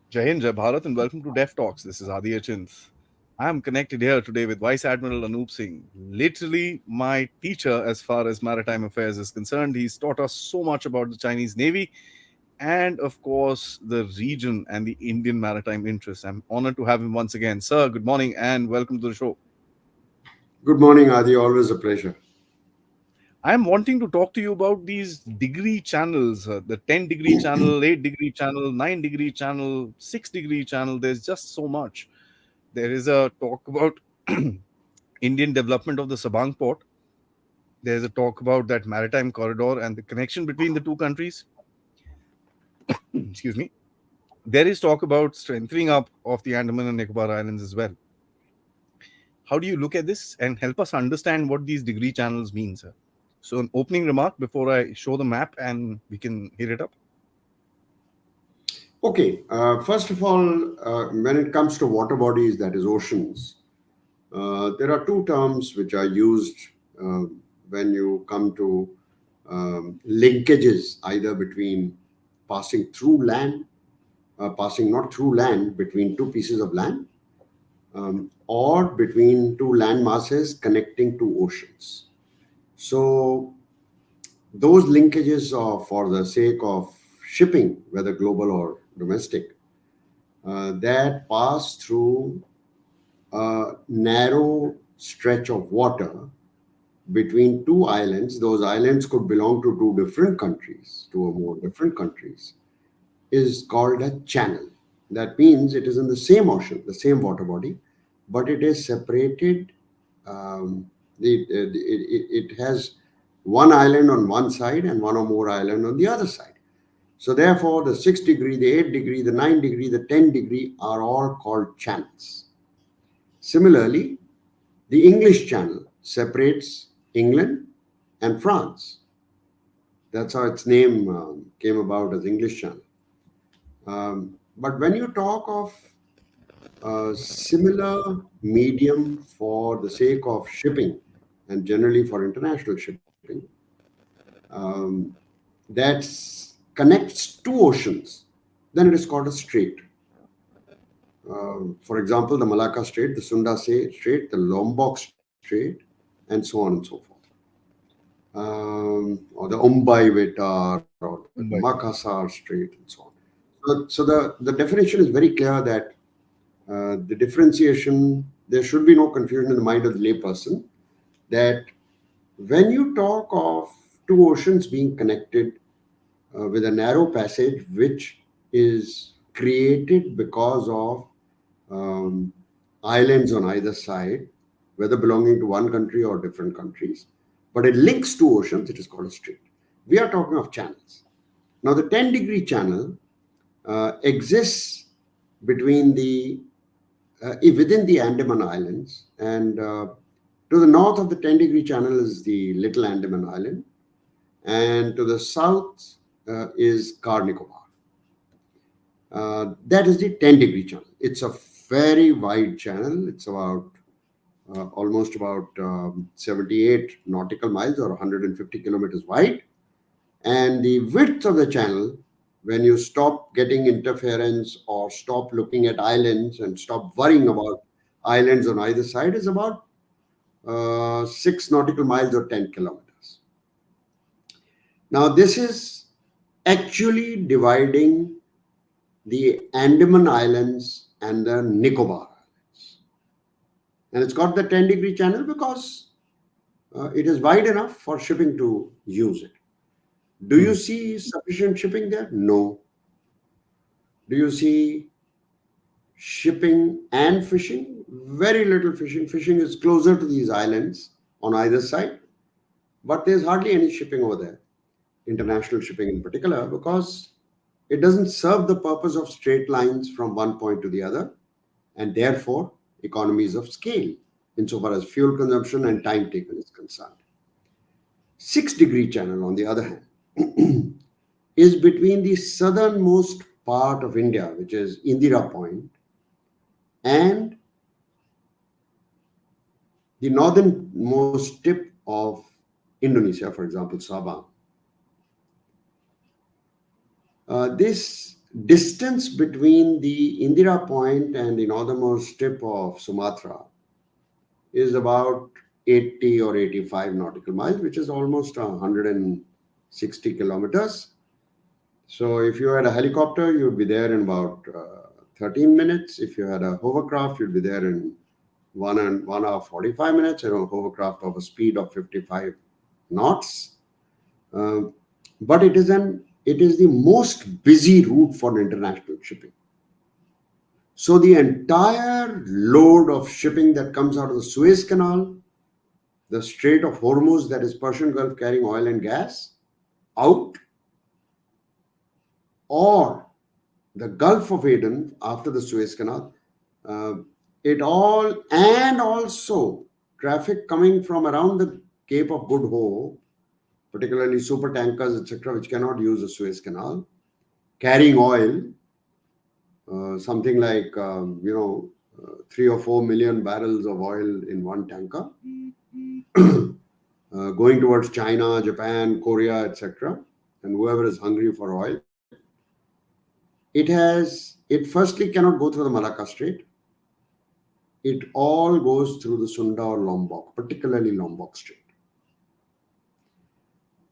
Jai Hind, Jai Bharat, and welcome to Dev Talks. This is Aadi. I am connected here today with Vice Admiral Anup Singh, literally my teacher as far as maritime affairs is concerned. He's taught us so much about the Chinese Navy and, of course, the region and the Indian maritime interests. I'm honored to have him once again. Sir, good morning and welcome to the show. Good morning, Adi. Always a pleasure. I'm wanting to talk to you about these degree channels, the 10-degree channel, 8-degree channel, 9-degree channel, 6-degree channel. There's just so much. There is a talk about Indian development of the Sabang port. There's a talk about that maritime corridor and the connection between the two countries. Excuse me. There is talk about strengthening up of the Andaman and Nicobar Islands as well. How do you look at this and help us understand what these degree channels mean, sir? So, an opening remark before I show the map and we can hit it up. Okay, first of all, when it comes to water bodies, that is oceans, there are two terms which are used uh, when you come to linkages either between passing through land, passing not through land, between two pieces of land, or between two land masses connecting two oceans. So, those linkages are for the sake of shipping, whether global or domestic, that pass through a narrow stretch of water between two islands. Those islands could belong to two different countries, two or more different countries, is called a channel. That means it is in the same ocean, the same water body, but it is separated. It has one island on one side and one or more island on the other side. So therefore, the 6 degree, the 8 degree, the 9 degree, the 10 degree are all called channels. Similarly, the English Channel separates England and France. That's how its name came about as English Channel. But when you talk of a similar medium for the sake of shipping and generally for international shipping, um, that connects two oceans, then it is called a strait. For example, the Malacca Strait, the Sunda Strait, the Lombok Strait, and so on and so forth. Or the Mumbai Vetar or the Mumbai. Makassar Strait and so on. So the definition is very clear that the differentiation, there should be no confusion in the mind of the layperson that when you talk of two oceans being connected with a narrow passage which is created because of um, islands on either side, whether belonging to one country or different countries, but it links two oceans, it is called a strait. We are talking of channels. Now, the 10-degree channel exists between the within the Andaman Islands, and to the north of the 10-degree channel is the Little Andaman Island, and to the south is Car Nicobar. That is the 10-degree channel. It's a very wide channel. It's about almost about 78 nautical miles or 150 kilometers wide. And the width of the channel, when you stop getting interference or stop looking at islands and stop worrying about islands on either side, is about 6 nautical miles or 10 kilometers. Now, this is actually dividing the Andaman Islands and the Nicobar Islands. And it's got the 10-degree channel because it is wide enough for shipping to use it. Do you Hmm. see sufficient shipping there? No. Do you see shipping and fishing? Very little fishing. Fishing is closer to these islands on either side, but there's hardly any shipping over there, international shipping in particular, because it doesn't serve the purpose of straight lines from one point to the other, and therefore economies of scale insofar as fuel consumption and time taken is concerned. 6 degree channel, on the other hand, is between the southernmost part of India, which is Indira Point, and the northernmost tip of Indonesia, for example, Sabang. This distance between the Indira Point and the northernmost tip of Sumatra is about 80 or 85 nautical miles, which is almost 160 kilometers. So if you had a helicopter, you'd be there in about 13 minutes. If you had a hovercraft, you'd be there in 1 hour 45 minutes, and a hovercraft of a speed of 55 knots. Uh, but it is the most busy route for international shipping. So the entire load of shipping that comes out of the Suez Canal, the Strait of Hormuz, that is Persian Gulf carrying oil and gas, out, or the Gulf of Aden after the Suez Canal, uh, it all, and also traffic coming from around the Cape of Good Hope, particularly super tankers, etc., which cannot use the Suez Canal, carrying oil, something like 3 or 4 million barrels of oil in one tanker, going towards China, Japan, Korea, etc., and whoever is hungry for oil. It firstly cannot go through the Malacca Strait. It all goes through the Sunda or Lombok, particularly Lombok Strait.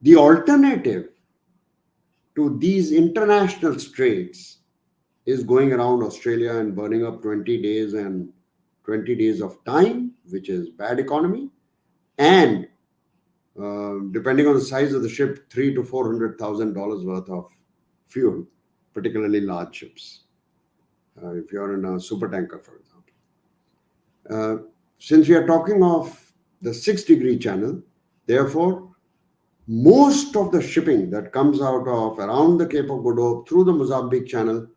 The alternative to these international straits is going around Australia and burning up 20 days and 20 days of time, which is bad economy, and depending on the size of the ship, $300,000 to $400,000 worth of fuel, particularly large ships. If you're in a super tanker, for example. Since we are talking of the 6-degree channel, therefore, most of the shipping that comes out of around the Cape of Good Hope through the Mozambique Channel,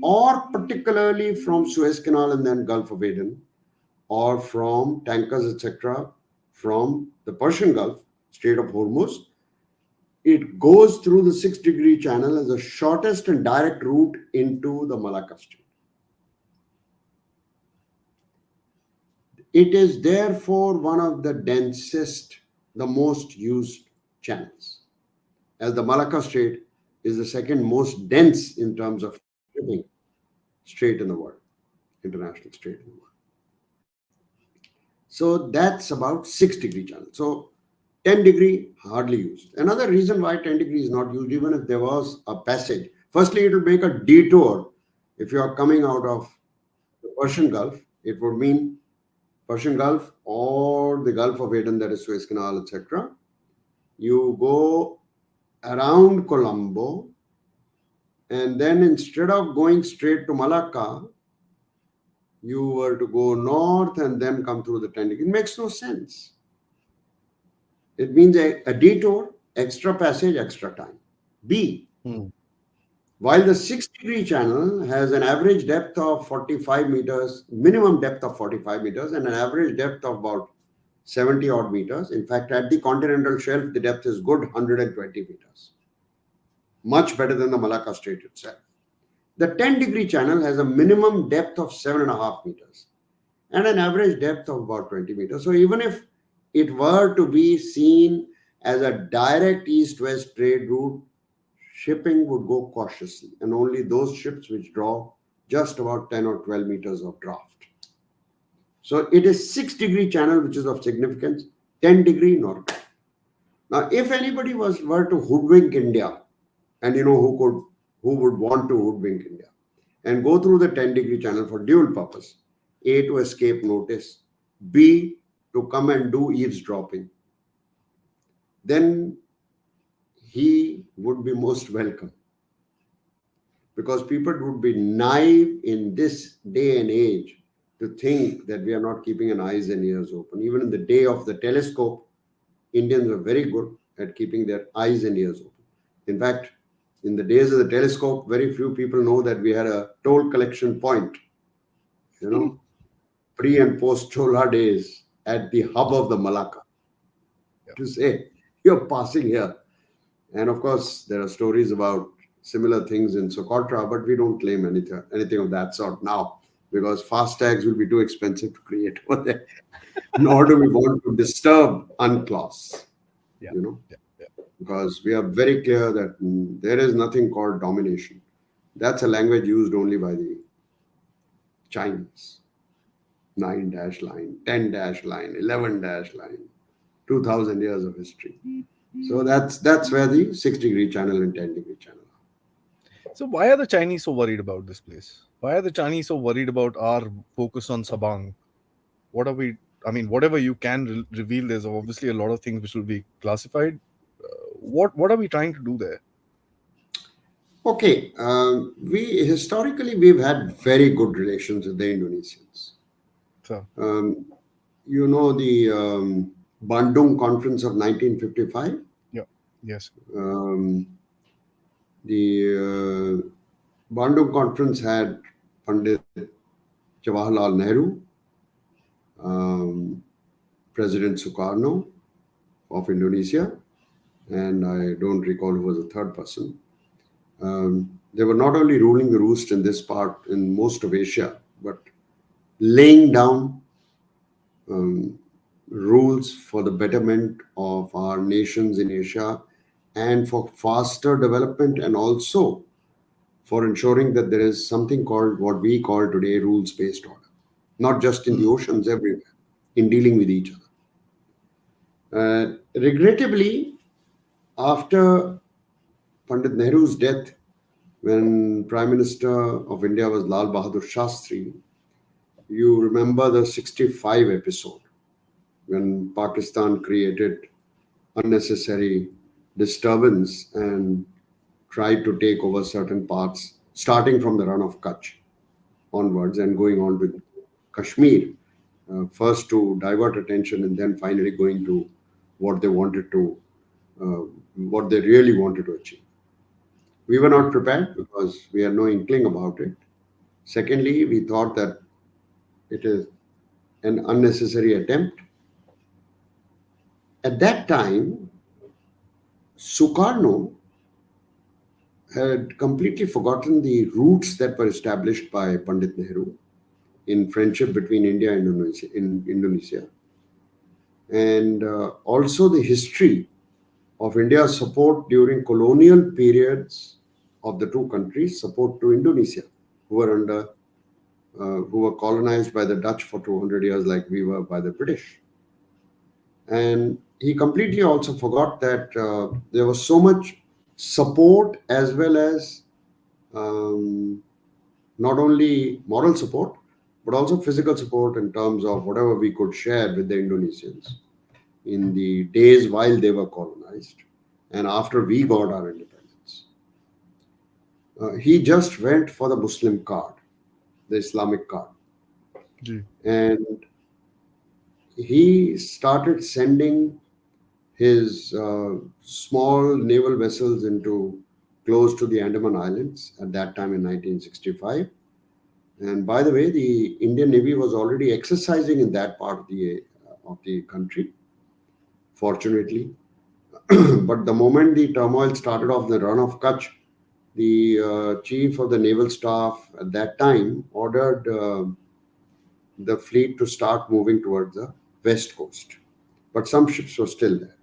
or particularly from Suez Canal and then Gulf of Aden, or from tankers, etc., from the Persian Gulf, Strait of Hormuz, it goes through the 6-degree channel as the shortest and direct route into the Malacca Strait. It is therefore one of the densest, the most used channels, as the Malacca Strait is the second most dense in terms of shipping strait in the world, international strait in the world. So that's about 6-degree channel. So 10-degree hardly used. Another reason why 10-degree is not used, even if there was a passage, firstly, it will make a detour. If you are coming out of the Persian Gulf, it would mean Persian Gulf or the Gulf of Aden, that is Suez Canal, etc. You go around Colombo, and then instead of going straight to Malacca, you were to go north and then come through the 10-degree. It makes no sense. It means a detour, extra passage, extra time. B, while the 6-degree channel has an average depth of 45 meters, minimum depth of 45 meters, and an average depth of about 70 odd meters. In fact, at the continental shelf, the depth is good 120 meters. Much better than the Malacca Strait itself. The 10-degree channel has a minimum depth of 7.5 meters and an average depth of about 20 meters. So even if it were to be seen as a direct east-west trade route, shipping would go cautiously, and only those ships which draw just about 10 or 12 meters of draft. So it is 6-degree channel which is of significance, 10-degree not. Now, if anybody were to hoodwink India, and who would want to hoodwink India, and go through the 10-degree channel for dual purpose: A, to escape notice; B, to come and do eavesdropping, then he would be most welcome. Because people would be naive in this day and age to think that we are not keeping an eyes and ears open. Even in the day of the telescope, Indians were very good at keeping their eyes and ears open. In fact, in the days of the telescope, very few people know that we had a toll collection point, pre and post Chola days, at the hub of the Malacca, to say, you're passing here. And of course, there are stories about similar things in Socotra, but we don't claim anything of that sort now, because fast tags will be too expensive to create over there. Nor do we want to disturb UNCLOS, because we are very clear that there is nothing called domination. That's a language used only by the Chinese. 9 dash line, 10 dash line, 11 dash line, 2000 years of history. So that's where the 6-degree channel and 10-degree channel are. So why are the Chinese so worried about this place? Why are the Chinese so worried about our focus on Sabang? What are we? I mean, whatever you can reveal, there's obviously a lot of things which will be classified. What are we trying to do there? Okay, we historically we've had very good relations with the Indonesians. So Um, you know the Bandung Conference of 1955. yeah, yes, Um, the Bandung Conference had Pandit Jawaharlal Nehru, um, President Sukarno of Indonesia, and I don't recall who was the third person. They were not only ruling the roost in this part, in most of Asia, but laying down um, rules for the betterment of our nations in Asia and for faster development, and also for ensuring that there is something called what we call today rules based order, not just in the mm, oceans, everywhere, in dealing with each other. Regrettably, after Pandit Nehru's death, when Prime Minister of India was Lal Bahadur Shastri, you remember the 65 episode when Pakistan created unnecessary disturbance and tried to take over certain parts, starting from the run of Kutch onwards and going on with Kashmir, first to divert attention and then finally going to what they wanted to, uh, what they really wanted to achieve. We were not right. prepared because we had no inkling about it. Secondly, we thought that it is an unnecessary attempt. At that time, Sukarno had completely forgotten the roots that were established by Pandit Nehru in friendship between India and Indonesia, and also the history of India's support during colonial periods of the two countries, support to Indonesia, who were under who were colonized by the Dutch for 200 years, like we were by the British. And he completely also forgot that there was so much support as well as um, not only moral support, but also physical support in terms of whatever we could share with the Indonesians in the days while they were colonized and after we got our independence. He just went for the Muslim card, the Islamic card. Gee. And he started sending his small naval vessels into close to the Andaman Islands at that time in 1965. And by the way, the Indian Navy was already exercising in that part of the country, fortunately. But the moment the turmoil started off the run of Kutch, the chief of the naval staff at that time ordered the fleet to start moving towards the west coast. But some ships were still there.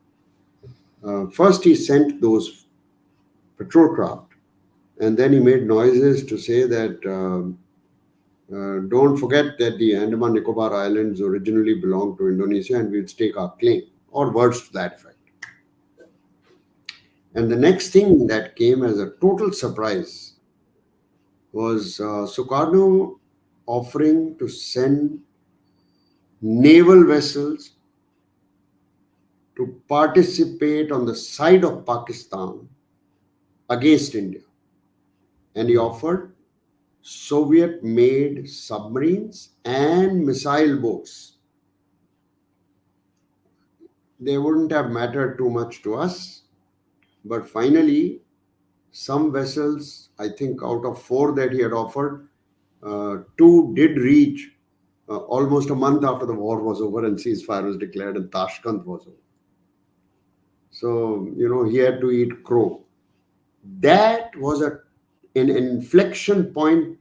First, he sent those patrol craft, and then he made noises to say that don't forget that the Andaman Nicobar Islands originally belonged to Indonesia and we'll stake our claim, or words to that effect. And the next thing that came as a total surprise was Sukarno offering to send naval vessels to participate on the side of Pakistan against India. And he Wow. offered Soviet made submarines and missile boats. They wouldn't have mattered too much to us, but finally, some vessels, I think out of four that he had offered, two did reach almost a month after the war was over and ceasefire was declared and Tashkent was over. So, he had to eat crow. That was an inflection point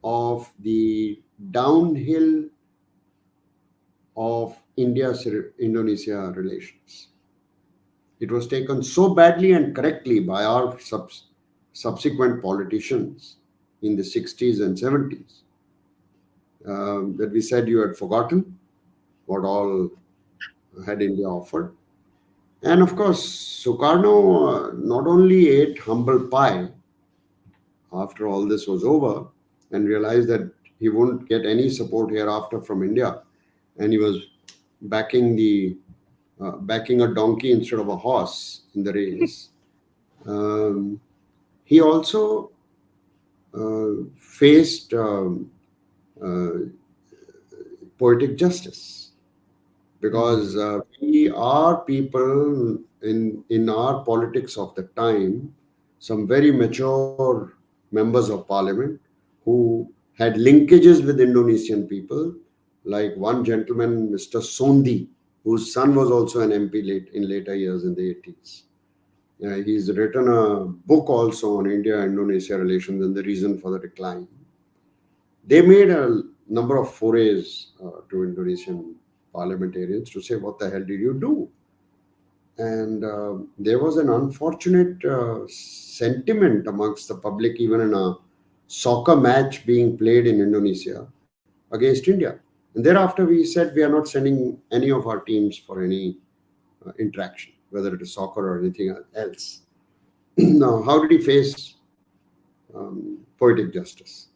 of the downhill of India's Indonesia relations. It was taken so badly and correctly by our subsequent politicians in the 60s and 70s, that we said you had forgotten what all had India offered. And of course, Sukarno not only ate humble pie after all this was over and realized that he won't get any support hereafter from India, and he was backing backing a donkey instead of a horse in the race. Um, he also faced uh, poetic justice because we are people in our politics of the time, some very mature members of parliament who had linkages with Indonesian people, like one gentleman, Mr. Sondi, whose son was also an MP in later years in the 80s. He's written a book also on India-Indonesia relations and the reason for the decline. They made a number of forays to Indonesian parliamentarians to say, what the hell did you do? And there was an unfortunate sentiment amongst the public, even in a soccer match being played in Indonesia against India. And thereafter, we said we are not sending any of our teams for any interaction, whether it is soccer or anything else. Now, how did he face poetic justice?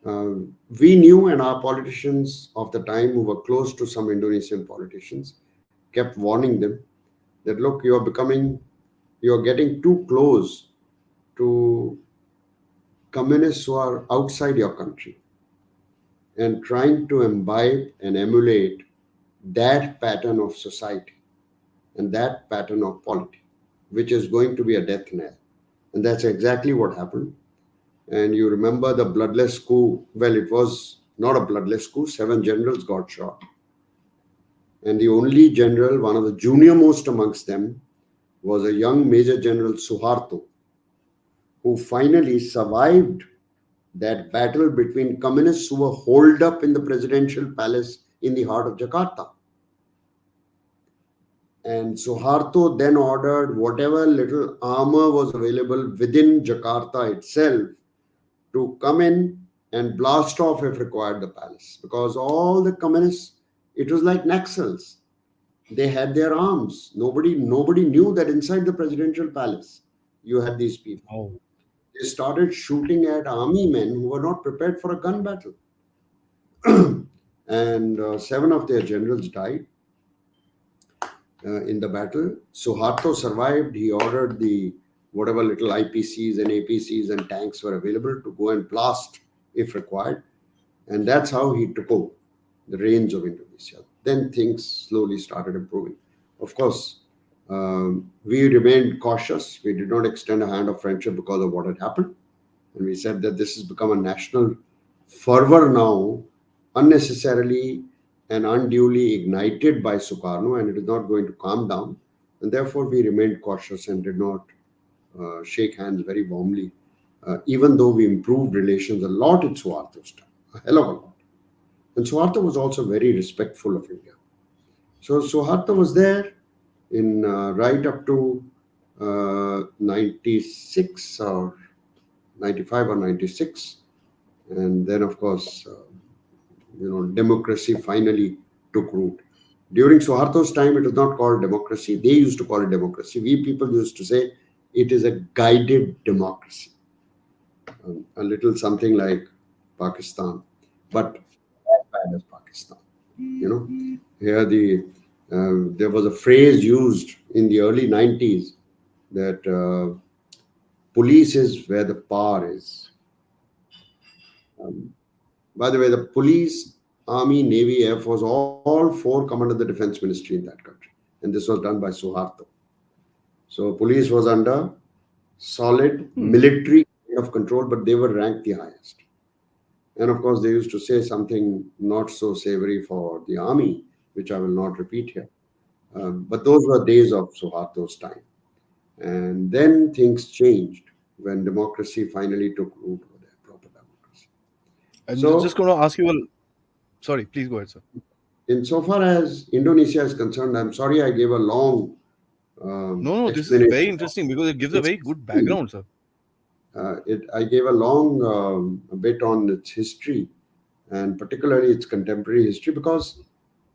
We knew, and our politicians of the time who were close to some Indonesian politicians kept warning them that, look, you're getting too close to communists who are outside your country and trying to imbibe and emulate that pattern of society and that pattern of polity, which is going to be a death knell. And that's exactly what happened. And you remember the bloodless coup. Well, it was not a bloodless coup. 7 generals got shot. And the only general, one of the junior most amongst them, was a young Major General Suharto, who finally survived that battle between communists who were holed up in the presidential palace in the heart of Jakarta. And Suharto then ordered whatever little armor was available within Jakarta itself to come in and blast off, if required, the palace. Because all the communists, it was like Naxals. They had their arms. Nobody knew that inside the presidential palace you had these people. Oh. They started shooting at army men who were not prepared for a gun battle. And 7 of their generals died in the battle. Suharto survived. He ordered the whatever little IPCs and APCs and tanks were available to go and blast if required. And that's how he took over the reins of Indonesia. Then things slowly started improving. Of course, we remained cautious. We did not extend a hand of friendship because of what had happened. And we said that this has become a national fervor now, unnecessarily and unduly ignited by Sukarno, and it is not going to calm down. And therefore, we remained cautious and did not shake hands very warmly, even though we improved relations a lot in Suharto's time, a hell of a lot. And Suharto was also very respectful of India. So Suharto was there in right up to 96 or 95 or 96. And then, of course, democracy finally took root. During Suharto's time, it was not called democracy. They used to call it democracy. We people used to say it is a guided democracy. A little something like Pakistan, but as bad as Pakistan. Here there was a phrase used in the early 90s that police is where the power is. By the way, the police, army, navy, air force, all 4 come under the defense ministry in that country. And this was done by Suharto. So police was under solid military kind of control, but they were ranked the highest. And of course, they used to say something not so savory for the army, which I will not repeat here. But those were days of Suharto's time. And then things changed when democracy finally took root over there, proper democracy. I'm just So, going to ask you sorry, please go ahead, sir. insofar as Indonesia is concerned, I'm sorry I gave a long No, this is very explanation. interesting because it gives a Its very good history. background, sir. I gave a long bit on its history, and particularly its contemporary history, because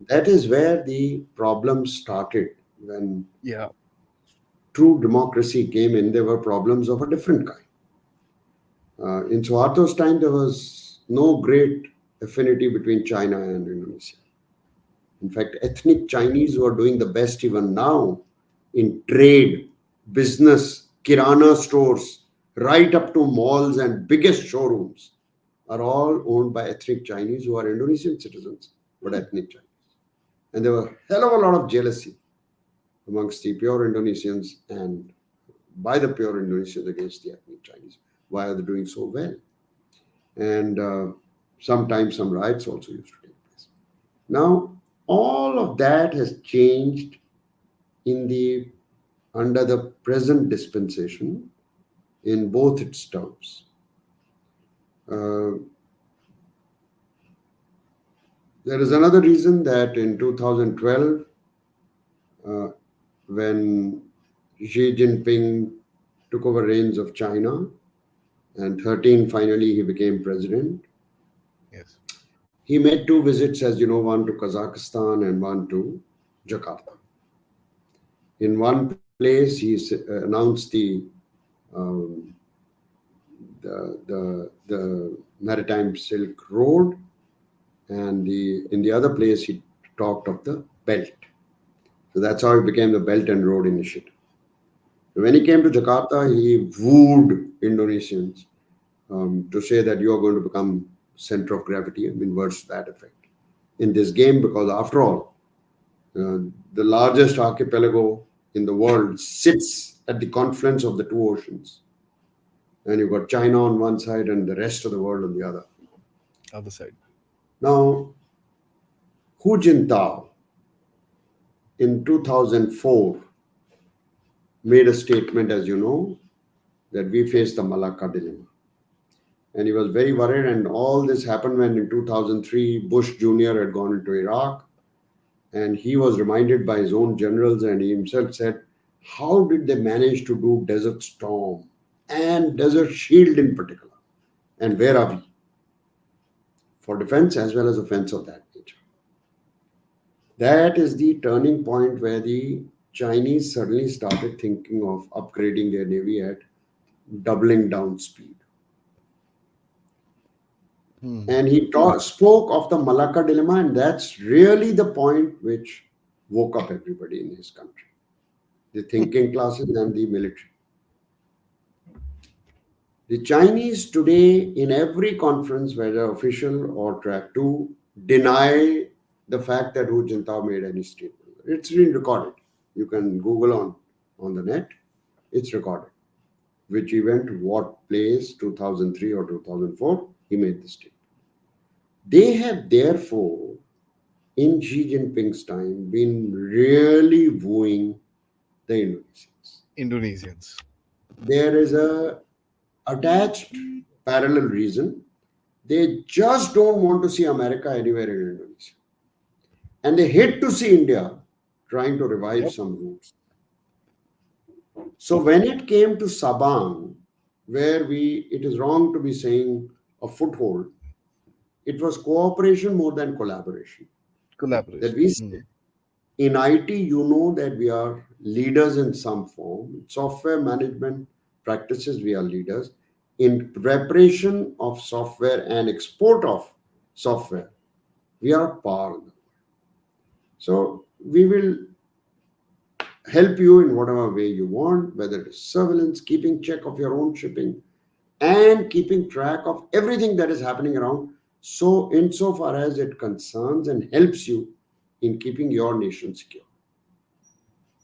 that is where the problem started. When Yeah. true democracy came in, there were problems of a different kind. In Suharto's time, there was no great affinity between China and Indonesia. In fact, ethnic Chinese who are doing the best even now in trade, business, kirana stores, right up to malls and biggest showrooms are all owned by ethnic Chinese who are Indonesian citizens, but Hmm. ethnic Chinese. And there was a hell of a lot of jealousy amongst the pure Indonesians and by the pure Indonesians against the ethnic Chinese. Why are they doing so well? And sometimes some riots also used to take place. Now, all of that has changed in the under the present dispensation in both its terms. Uh, there is another reason that in 2012, uh, when Xi Jinping took over reins of China, and 13 finally he became president, Yes. he made two visits, as you know, one to Kazakhstan and one to Jakarta. In one place, he announced um, the maritime Silk Road, and in the other place he talked of the belt. So that's how it became the Belt and Road Initiative. When he came to Jakarta, he wooed Indonesians to say that you are going to become center of gravity, and in words to that effect, in this game, because after all, the largest archipelago in the world sits at the confluence of the two oceans, and you've got China on one side and the rest of the world on the other. Other side. Now, Hu Jintao in 2004 made a statement, as you know, that we face the Malacca dilemma. And he was very worried, and all this happened when in 2003 Bush Jr. had gone into Iraq, and he was reminded by his own generals, and he himself said, how did they manage to do Desert Storm and Desert Shield in particular? And where are we? For defense as well as offense of that nature. That is the turning point where the Chinese suddenly started thinking of upgrading their navy at doubling down speed. Hmm. And he spoke of the Malacca dilemma, and that's really the point which woke up everybody in his country, the thinking classes and the military. The Chinese today, in every conference, whether official or track two, deny the fact that Hu Jintao made any statement. It's been recorded. You can Google on the net. It's recorded. Which event, what place, 2003 or 2004, he made the statement. They have therefore, in Xi Jinping's time, been really wooing the Indonesians. Indonesians. There is a attached parallel reason. They just don't want to see America anywhere in Indonesia. And they hate to see India trying to revive Yep. some roots. So when it came to Sabang, where it is wrong to be saying a foothold, it was cooperation more than collaboration. That Collaboration. we Hmm. in IT, you know that we are leaders in some form. Software management practices, we are leaders. In preparation of software and export of software, we are par. So we will help you in whatever way you want, whether it is surveillance, keeping check of your own shipping, and keeping track of everything that is happening around. So, insofar as it concerns and helps you in keeping your nation secure.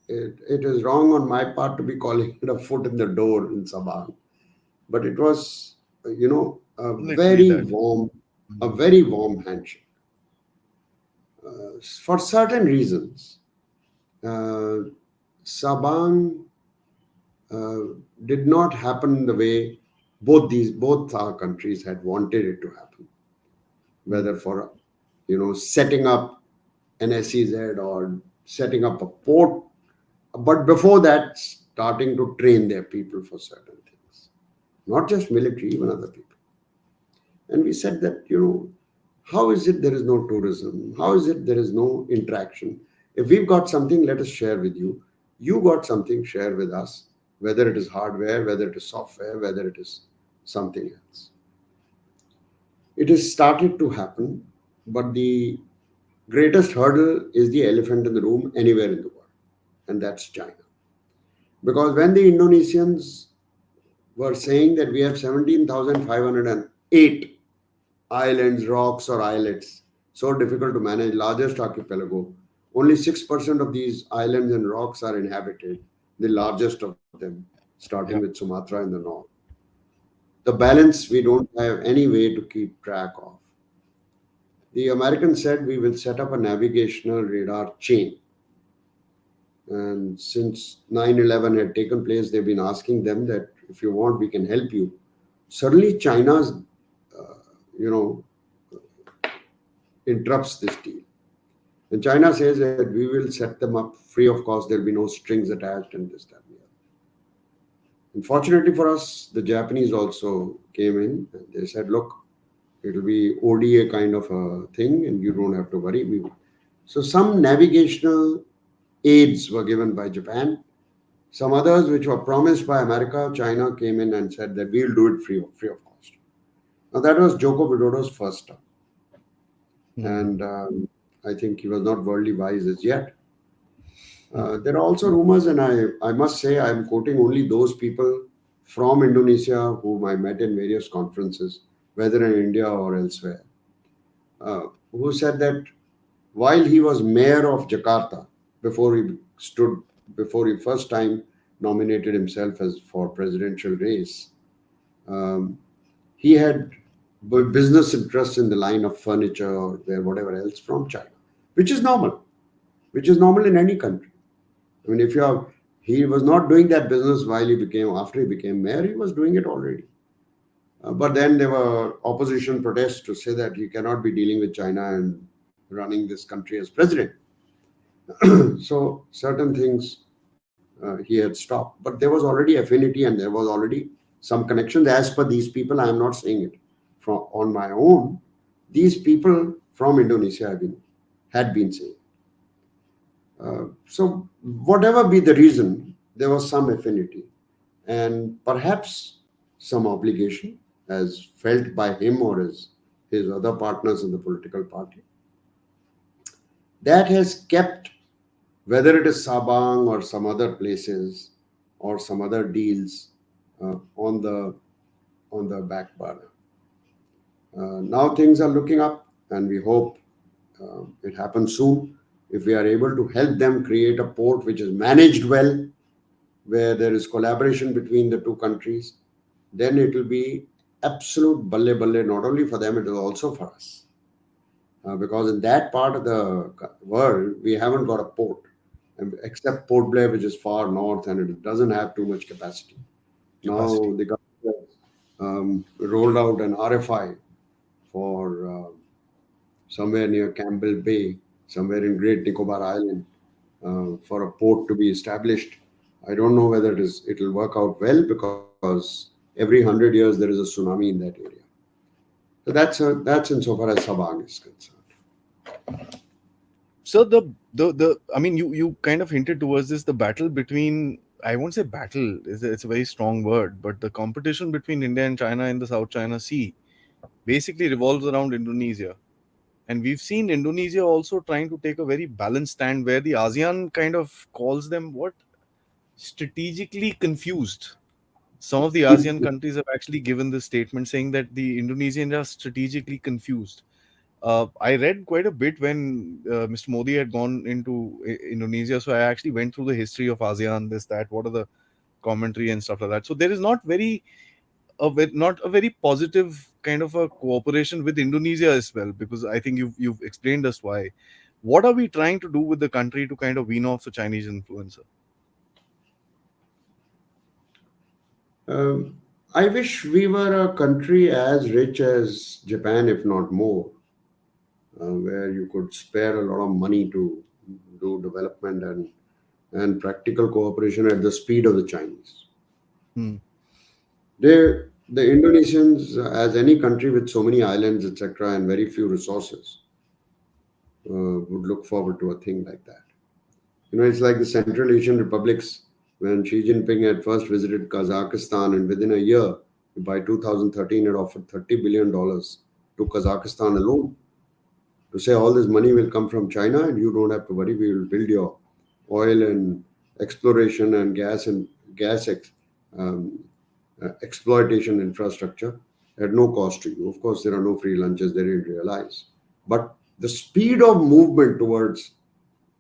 It is wrong on my part to be calling it a foot in the door in Sabang, but it was, Literally that. a Hmm. very warm handshake. For certain reasons, uh, Sabang uh, did not happen the way both our countries had wanted it to happen. Hmm. Whether for setting up an SEZ or setting up a port, but before that, starting to train their people for certain things. not just military, even other people. And we said that, how is it there is no tourism? How is it there is no interaction? If we've got something, let us share with you. You got something, share with us, whether it is hardware, whether it is software, whether it is something else. It has started to happen, but the greatest hurdle is the elephant in the room anywhere in the world, and that's China. Because when the Indonesians were saying that we have 17,508 islands, rocks, or islets, so difficult to manage, largest archipelago, only 6% of these islands and rocks are inhabited, the largest of them, starting Yeah. with Sumatra in the north. The balance we don't have any way to keep track of. The Americans said we will set up a navigational radar chain. And since 9/11 had taken place, they've been asking them that if you want, we can help you. Suddenly, China's, you know, interrupts this deal. And China says that we will set them up free of cost. There'll be no strings attached and this, that, and the other. Unfortunately for us, the Japanese also came in and they said, look, it'll be ODA kind of a thing and you don't have to worry. So some navigational aids were given by Japan. Some others which were promised by America, China came in and said that we'll do it free of cost. Now that was Joko Widodo's first term. Hmm. And I think he was not worldly wise as yet. There are also rumors, and I must say I'm quoting only those people from Indonesia whom I met in various conferences, whether in India or elsewhere, who said that while he was mayor of Jakarta before he stood before he first time nominated himself as for presidential race, um, he had business interests in the line of furniture or whatever else from China, which is normal, which is normal in any country. I mean, if you have, he was not doing that business while he became, after he became mayor, he was doing it already. But then there were opposition protests to say that he cannot be dealing with China and running this country as president. So certain things he had stopped. But there was already affinity and there was already some connections. As per these people, I am not saying it from on my own. These people from Indonesia had been saying. So whatever be the reason, there was some affinity and perhaps some obligation as felt by him or his other partners in the political party. That has kept, whether it is Sabang or some other places or some other deals on the back burner. Now things are looking up, and we hope it happens soon. If we are able to help them create a port which is managed well, where there is collaboration between the two countries, then it will be absolute balle balle, not only for them, it is also for us. Because in that part of the world, we haven't got a port, except Port Blair, which is far north and it doesn't have too much capacity. Capacity. Now the government rolled out an RFI for somewhere near Campbell Bay, somewhere in Great Nicobar Island, for a port to be established. I don't know whether it will work out well because every 100 years there is a tsunami in that area. So that's insofar as Sabang is concerned. So the I mean, you kind of hinted towards this, the battle between, I won't say battle, it's a very strong word, but the competition between India and China in the South China Sea basically revolves around Indonesia. And we've seen Indonesia also trying to take a very balanced stand where the ASEAN kind of calls them what? Strategically confused. Some of the ASEAN countries have actually given this statement saying that the Indonesians are strategically confused. I read quite a bit when Mr. Modi had gone into Indonesia, so I actually went through the history of ASEAN, this, that, what are the commentary and stuff like that. So there is not a very positive kind of a cooperation with Indonesia as well, because I think you've explained us why. What are we trying to do with the country to kind of wean off the Chinese influencer? I wish we were a country as rich as Japan, if not more, where you could spare a lot of money to do development and practical cooperation at the speed of the Chinese. Hmm. They the Indonesians, as any country with so many islands, etc., and very few resources, would look forward to a thing like that. It's like the Central Asian republics when Xi Jinping had first visited Kazakhstan, and within a year, by 2013, had offered $30 billion to Kazakhstan alone to say all this money will come from China and you don't have to worry. We will build your oil and exploration and gas um, exploitation infrastructure at no cost to you. Of course, there are no free lunches. They didn't realize, but the speed of movement towards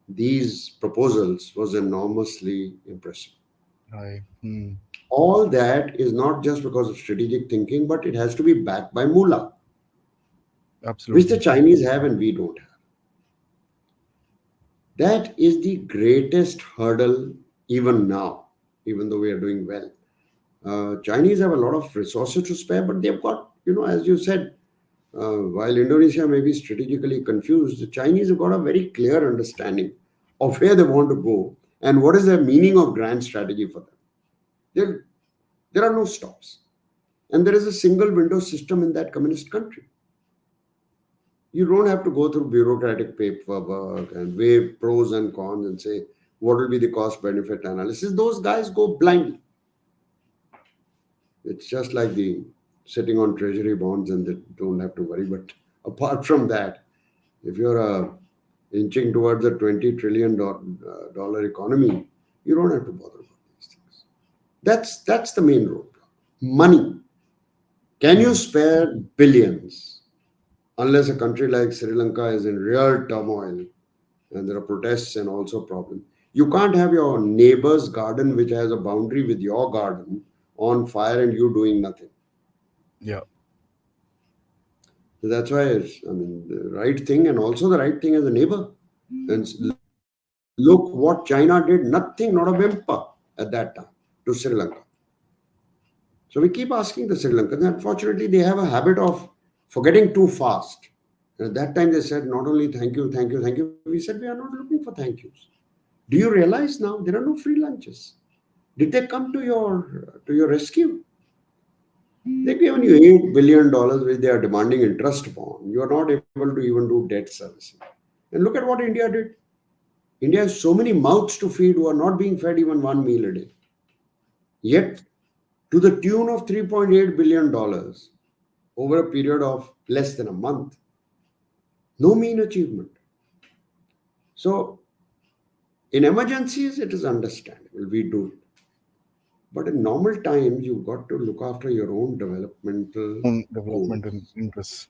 these proposals was enormously impressive. I, All that is not just because of strategic thinking, but it has to be backed by moolah, which the absolutely. Chinese have and we don't have. That is the greatest hurdle even now, even though we are doing well. Chinese have a lot of resources to spare, but they've got, as you said, while Indonesia may be strategically confused, the Chinese have got a very clear understanding of where they want to go and what is the meaning of grand strategy for them. There, there are no stops. And there is a single window system in that communist country. You don't have to go through bureaucratic paperwork and weigh pros and cons and say, what will be the cost benefit analysis? Those guys go blindly. It's just like the sitting on treasury bonds and they don't have to worry. But apart from that, if you're inching towards a $20 trillion economy, you don't have to bother about these things. That's the main roadblock. Money. Can you spare billions unless a country like Sri Lanka is in real turmoil and there are protests and also problems? You can't have your neighbor's garden, which has a boundary with your garden, on fire and you doing nothing. Yeah. So that's why the right thing and also the right thing as a neighbor. And look what China did, nothing, not a whimper at that time to Sri Lanka. So we keep asking the Sri Lankans. Unfortunately, they have a habit of forgetting too fast. And at that time, they said not only thank you, thank you, thank you. We said we are not looking for thank yous. Do you realize now there are no free lunches? Did they come to your rescue? They've given you $8 billion, which they are demanding interest upon. You are not able to even do debt servicing. And look at what India did. India has so many mouths to feed who are not being fed even one meal a day. Yet, to the tune of $3.8 billion over a period of less than a month, no mean achievement. So, in emergencies, it is understandable. We do it. But in normal times, you've got to look after your own developmental Own development and goals. interests.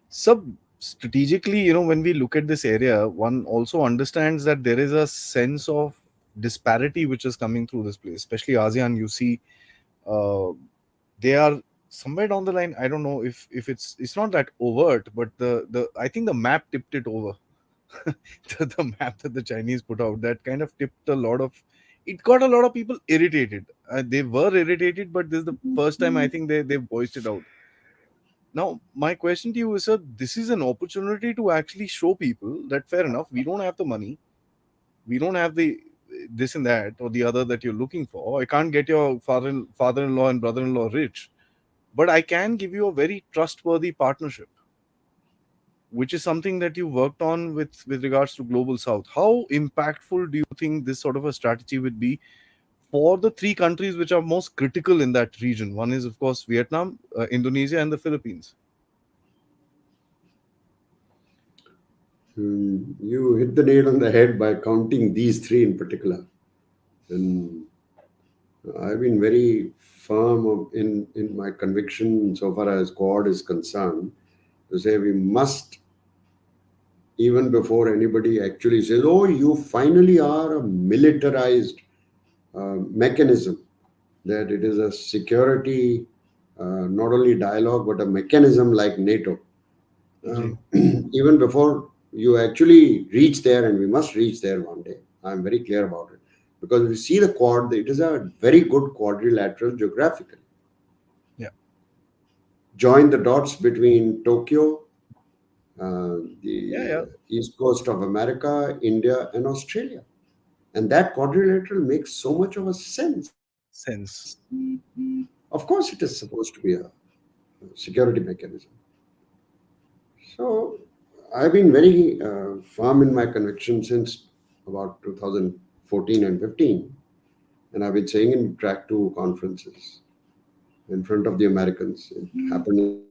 So strategically, when we look at this area, one also understands that there is a sense of disparity which is coming through this place, especially ASEAN. You see, uh, they are somewhere down the line. I don't know if it's not that overt, but the I think the map tipped it over. the map that the Chinese put out, that kind of tipped a lot of. It got a lot of people irritated. They were irritated, but this is the first time I think they voiced it out. Now, my question to you is, sir, this is an opportunity to actually show people that fair enough, we don't have the money, we don't have the this and that or the other that you're looking for. I can't get your father-in-law and brother-in-law rich, but I can give you a very trustworthy partnership, which is something that you worked on with regards to Global South. How impactful do you think this sort of a strategy would be for the three countries which are most critical in that region? One is, of course, Vietnam, Indonesia, and the Philippines. You hit the nail on the head by counting these three in particular. And I've been very firm in my conviction so far as Quad is concerned to say we must, even before anybody actually says, oh, you finally are a militarized mechanism, that it is a security, not only dialogue, but a mechanism like NATO. Ji. Even before you actually reach there, and we must reach there one day, I'm very clear about it. Because if you see the Quad, it is a very good quadrilateral geographically. Yeah. Join the dots between Tokyo, Yeah, the yeah. east coast of America, India, and Australia. And that quadrilateral makes so much of a sense. Sense. Of course, it is supposed to be a security mechanism. So I've been very firm in my conviction since about 2014 and 15. And I've been saying in track two conferences in front of the Americans. It happened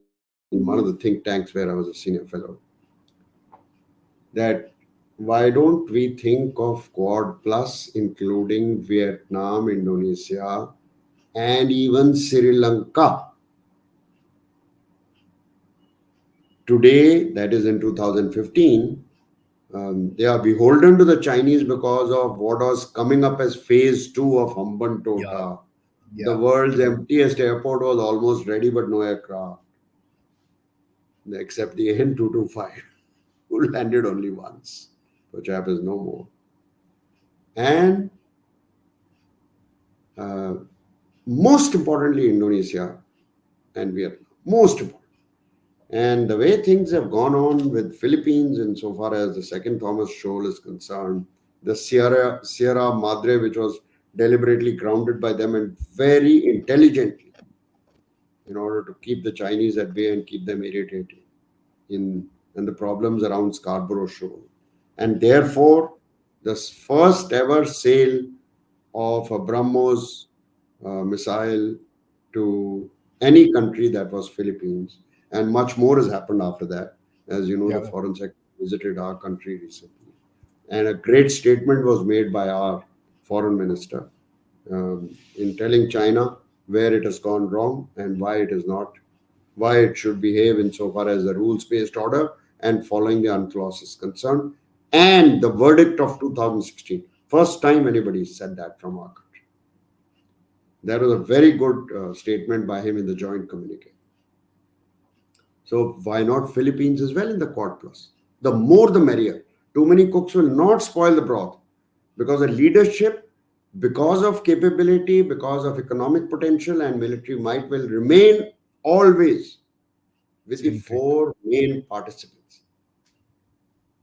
in one of the think tanks where I was a senior fellow. That why don't we think of Quad Plus, including Vietnam, Indonesia, and even Sri Lanka? Today, that is in 2015, they are beholden to the Chinese because of what was coming up as phase two of Yeah. Hambantota. The Yeah. world's emptiest airport was almost ready, but no aircraft, except the N225, who landed only once. So chap is no more. And uh, most importantly, Indonesia and Vietnam. Most important. And the way things have gone on with Philippines, insofar as the second Thomas Shoal is concerned, the Sierra Madre, which was deliberately grounded by them and very intelligently in order to keep the Chinese at bay and keep them irritated in and the problems around Scarborough Shoal. And therefore, the first ever sale of a BrahMos missile to any country that was Philippines, and much more has happened after that. As you know, the Yeah. foreign secretary visited our country recently, and a great statement was made by our foreign minister in telling China where it has gone wrong and why it is not, why it should behave insofar as the rules-based order and following the UNCLOS is concerned, and the verdict of 2016. First time anybody said that from our country. That was a very good statement by him in the joint communique. So why not Philippines as well in the Quad Plus? The more the merrier. Too many cooks will not spoil the broth because the leadership, because of capability, because of economic potential and military might will remain always with the Same thing. four main participants.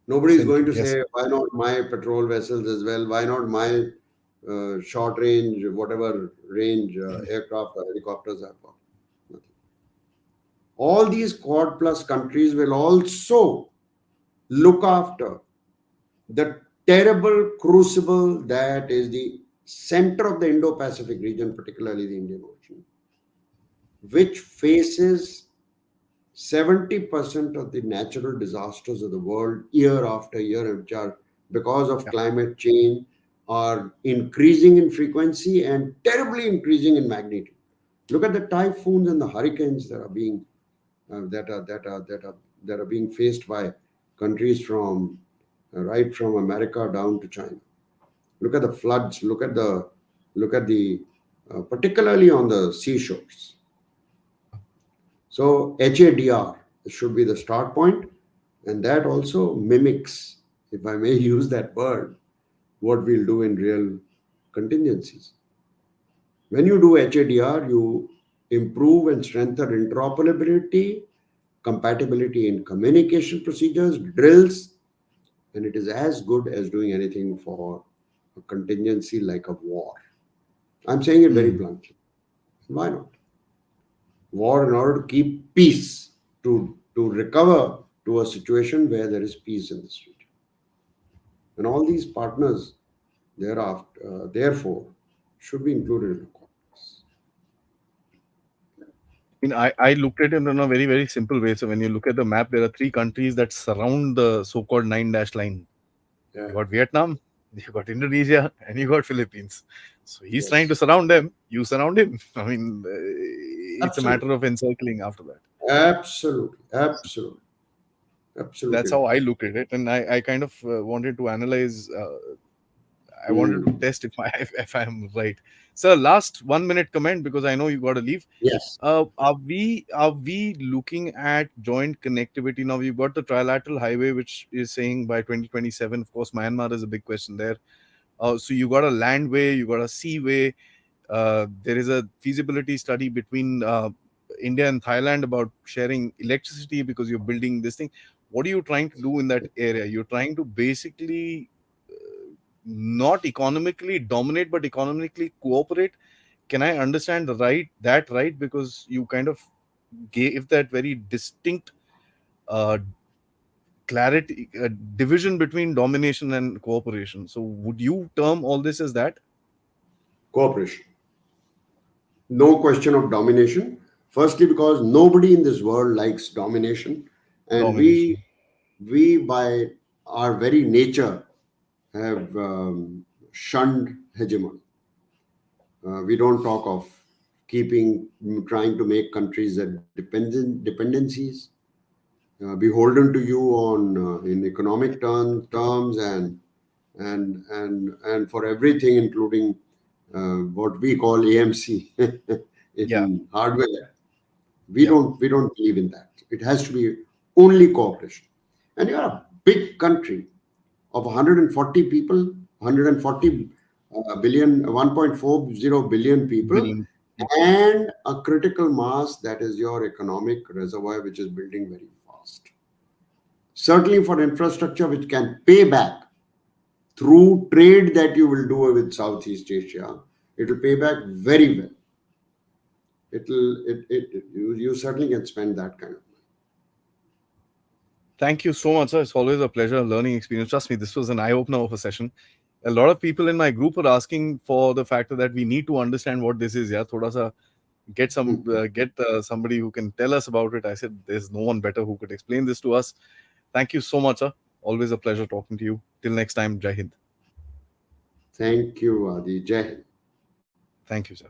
Nobody is Same going thing. to Yes. say, why not my patrol vessels as well? Why not my short range, whatever range aircraft or helicopters I've got? Nothing. All these Quad Plus countries will also look after the terrible crucible that is the center of the Indo Pacific region, particularly the Indian Ocean, which faces 70% of the natural disasters of the world year after year, which are because of Yeah. climate change, are increasing in frequency and terribly increasing in magnitude. Look at the typhoons and the hurricanes that are being that are being faced by countries from right from America down to China. Look at the floods. Look at the particularly on the seashores. So HADR should be the start point, and that also mimics, if I may use that word, what we'll do in real contingencies. When you do HADR, you improve and strengthen interoperability, compatibility in communication procedures, drills, and it is as good as doing anything for a contingency like a war. I'm saying it very Mm. bluntly. Why not? War in order to keep peace, to recover to a situation where there is peace in this region. And all these partners thereafter, therefore, should be included in the Congress. I mean, I looked at it in a very, very simple way. So when you look at the map, there are three countries that surround the so-called nine dash line. You Yeah. got Vietnam, you got Indonesia, and you got Philippines. So he's trying to Yes. surround them. You surround him. I mean, it's a Absolutely. matter of encircling after that. Absolutely. Absolutely. That's Absolutely how right. I look at it, and I kind of wanted to analyze. I wanted to Hmm. test if I if I'm right. So last 1 minute comment because I know you got to leave. Yes. Are we looking at joint connectivity now? We've got the trilateral highway, which is saying by 2027. Of course, Myanmar is a big question there. So you got a landway, you got a seaway. There is a feasibility study between India and Thailand about sharing electricity because you're building this thing. What are you trying to do in that area? You're trying to basically not economically dominate but economically cooperate. Can I understand right? Because you kind of gave that very distinct uh, clarity, division between domination and cooperation. So would you term all this as that? Cooperation. No question of domination. Firstly, because nobody in this world likes domination, and we Domination. we by our very nature have shunned hegemony. We don't talk of keeping trying to make countries that dependencies, beholden to you on in economic terms, and for everything, including what we call AMC Yeah. in hardware. We Yeah. don't believe in that. It has to be only cooperation. And you're a big country of 140 people, 140 billion, 1.40 billion people, Billion people. and a critical mass that is your economic reservoir, which is building very fast. Certainly for infrastructure which can pay back through trade that you will do with Southeast Asia, it will pay back very well. You certainly can spend that kind of money. Thank you so much, sir. It's always a pleasure learning experience. Trust me, this was an eye opener of a session. A lot of people in my group are asking for the factor that we need to understand what this is. Yeah, thoda sa get somebody who can tell us about it. I said there's no one better who could explain this to us. Thank you so much, sir. Always a pleasure talking to you. Till next time, Jai Hind. Thank you, Adi. Jai Hind. Thank you, sir.